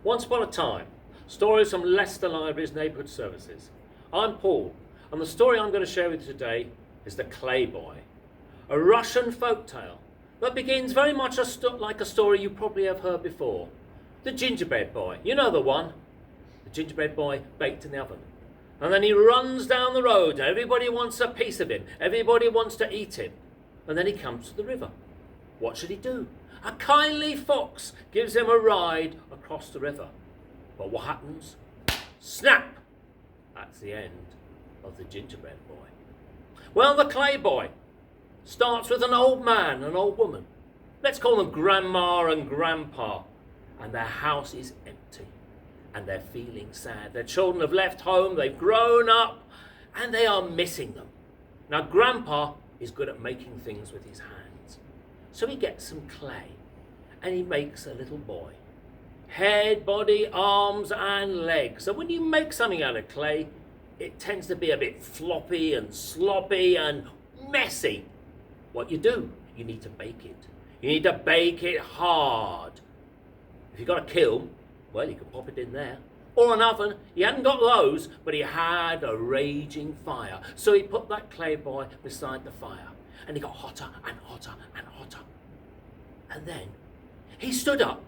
Once upon a time, stories from Leicester Library's Neighbourhood Services. I'm Paul, and the story I'm going to share with you today is The Clay Boy, a Russian folktale that begins very much like a story you probably have heard before. The gingerbread boy, you know the one. The gingerbread boy baked in the oven. And then he runs down the road, and everybody wants a piece of him. Everybody wants to eat him. And then he comes to the river. What should he do? A kindly fox gives him a ride across the river. But what happens? Snap! That's the end of the gingerbread boy. Well, the clay boy starts with an old man and an old woman. Let's call them Grandma and Grandpa. And their house is empty. And they're feeling sad. Their children have left home, they've grown up, and they are missing them. Now, Grandpa is good at making things with his hands. So he gets some clay, and he makes a little boy. Head, body, arms, and legs. So when you make something out of clay, it tends to be a bit floppy and sloppy and messy. What you do, you need to bake it. You need to bake it hard. If you've got a kiln, well, you can pop it in there. Or an oven. He hadn't got those, but he had a raging fire. So he put that clay boy beside the fire. And he got hotter and hotter and hotter. And then he stood up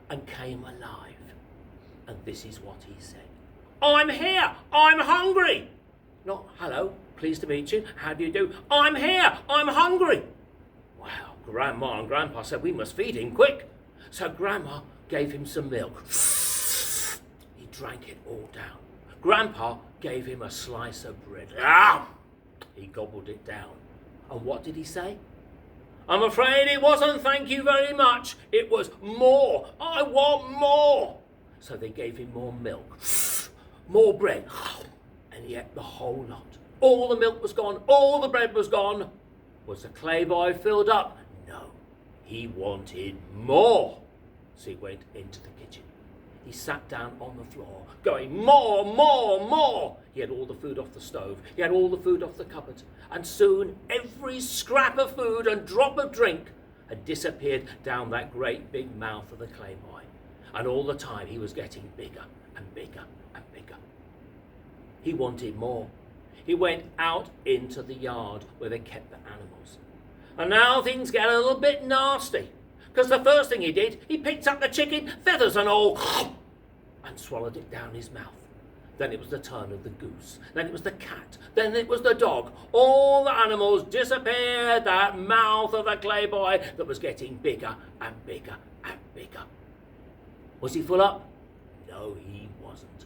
and came alive. And this is what he said. I'm here. I'm hungry. Not, hello, pleased to meet you. How do you do? I'm here. I'm hungry. Well, Grandma and Grandpa said we must feed him quick. So Grandma gave him some milk. He drank it all down. Grandpa gave him a slice of bread. He gobbled it down. And what did he say? I'm afraid it wasn't thank you very much. It was more. I want more. So they gave him more milk, more bread, and he ate the whole lot. All the milk was gone. All the bread was gone. Was the clay boy filled up? No. He wanted more. So he went into the kitchen. He sat down on the floor, going, more, more, more. He had all the food off the stove. He had all the food off the cupboard. And soon every scrap of food and drop of drink had disappeared down that great big mouth of the clay boy. And all the time he was getting bigger and bigger and bigger. He wanted more. He went out into the yard where they kept the animals. And now things get a little bit nasty. Because the first thing he did, he picked up the chicken, feathers and all, and swallowed it down his mouth. Then it was the turn of the goose. Then it was the cat. Then it was the dog. All the animals disappeared that mouth of the clay boy that was getting bigger and bigger and bigger. Was he full up? No, he wasn't.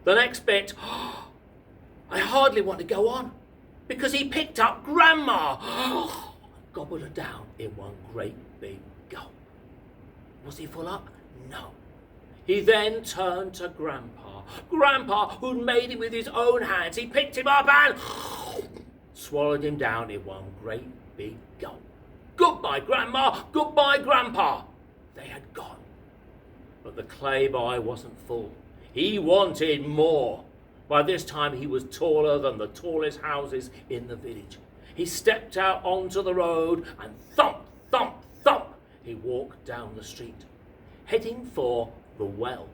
The next bit, I hardly want to go on, because he picked up Grandma and gobbled her down in one great big gulp. Was he full up? No. He then turned to Grandpa. Grandpa, who'd made it with his own hands. He picked him up and swallowed him down in one great big gulp. Goodbye, Grandma. Goodbye, Grandpa. They had gone. But the clay boy wasn't full. He wanted more. By this time he was taller than the tallest houses in the village. He stepped out onto the road and thump, thump, thump, he walked down the street, heading for the well.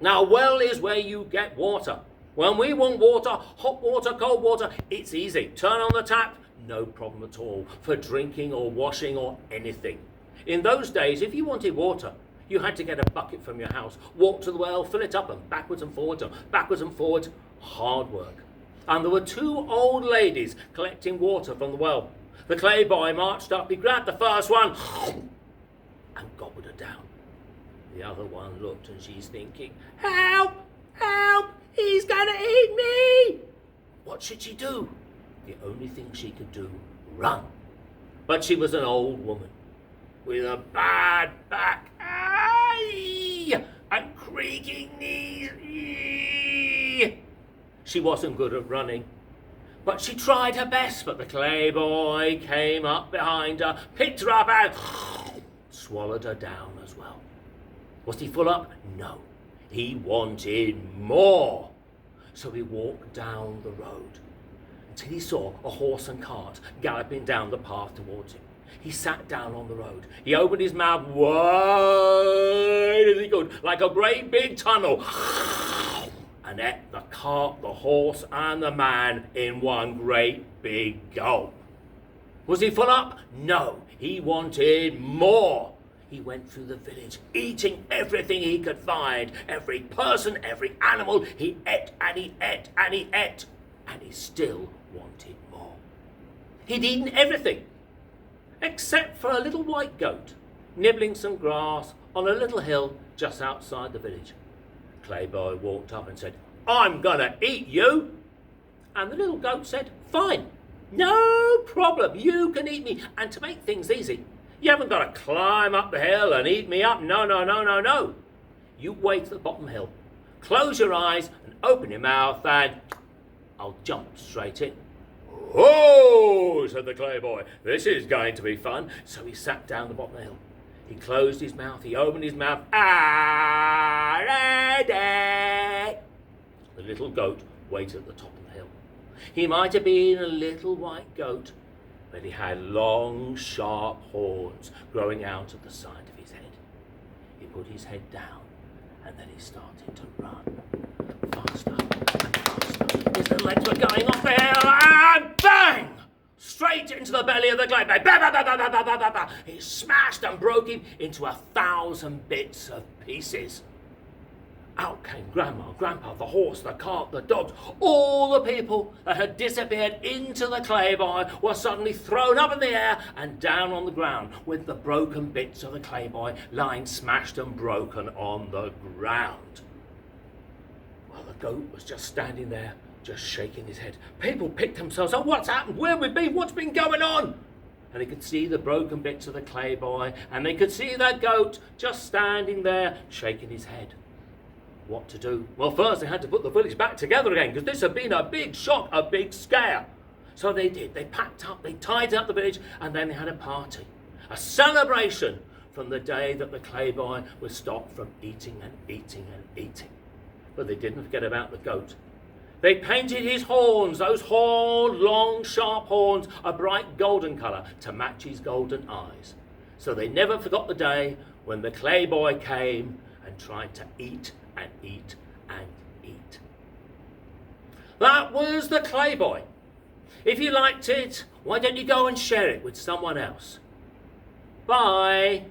Now, a well is where you get water. When we want water, hot water, cold water, it's easy. Turn on the tap, no problem at all, for drinking or washing or anything. In those days, if you wanted water, you had to get a bucket from your house, walk to the well, fill it up, and backwards and forwards, hard work. And there were two old ladies collecting water from the well. The clay boy marched up, he grabbed the first one and gobbled her down. The other one looked and she's thinking, help, help, he's going to eat me. What should she do? The only thing she could do, run. But she was an old woman with a bad back and creaking knees. She wasn't good at running, but she tried her best. But the clay boy came up behind her, picked her up and swallowed her down as well. Was he full up? No. He wanted more. So he walked down the road until he saw a horse and cart galloping down the path towards him. He sat down on the road. He opened his mouth wide as he could filled like a great big tunnel and ate the cart, the horse and the man in one great big gulp. Was he full up? No, he wanted more. He went through the village, eating everything he could find. Every person, every animal, he ate and he ate and he ate. And he still wanted more. He'd eaten everything, except for a little white goat, nibbling some grass on a little hill just outside the village. Clayboy walked up and said, "I'm gonna eat you." And the little goat said, "Fine, no problem, you can eat me. And to make things easy, you haven't got to climb up the hill and eat me up. No. You wait at the bottom hill, close your eyes and open your mouth and I'll jump straight in." "Oh," said the Clayboy, "this is going to be fun." So he sat down the bottom of the hill. He closed his mouth, he opened his mouth. Ready. The little goat waited at the top of the hill. He might have been a little white goat, but he had long, sharp horns growing out of the side of his head. He put his head down, and then he started to run. Faster and faster. His little legs were going off the hill, and bang! Straight into the belly of the Clayboy. Ba, ba, ba, ba, ba, ba, ba, ba, ba. He smashed and broke him into 1,000 bits of pieces. Out came Grandma, Grandpa, the horse, the cart, the dogs. All the people that had disappeared into the Clayboy were suddenly thrown up in the air and down on the ground, with the broken bits of the Clayboy lying smashed and broken on the ground. Well, the goat was just standing there, just shaking his head. People picked themselves up. What's happened? Where have we been? What's been going on? And they could see the broken bits of the Clayboy, and they could see the goat just standing there, shaking his head. What to do? Well, first they had to put the village back together again, because this had been a big shock, a big scare. So they did. They packed up, they tidied up the village, and then they had a party. A celebration from the day that the Clayboy was stopped from eating and eating and eating. But they didn't forget about the goat. They painted his horns, those long, sharp horns, a bright golden colour to match his golden eyes. So they never forgot the day when the Clayboy came and tried to eat and eat and eat. That was the Clayboy. If you liked it, why don't you go and share it with someone else? Bye.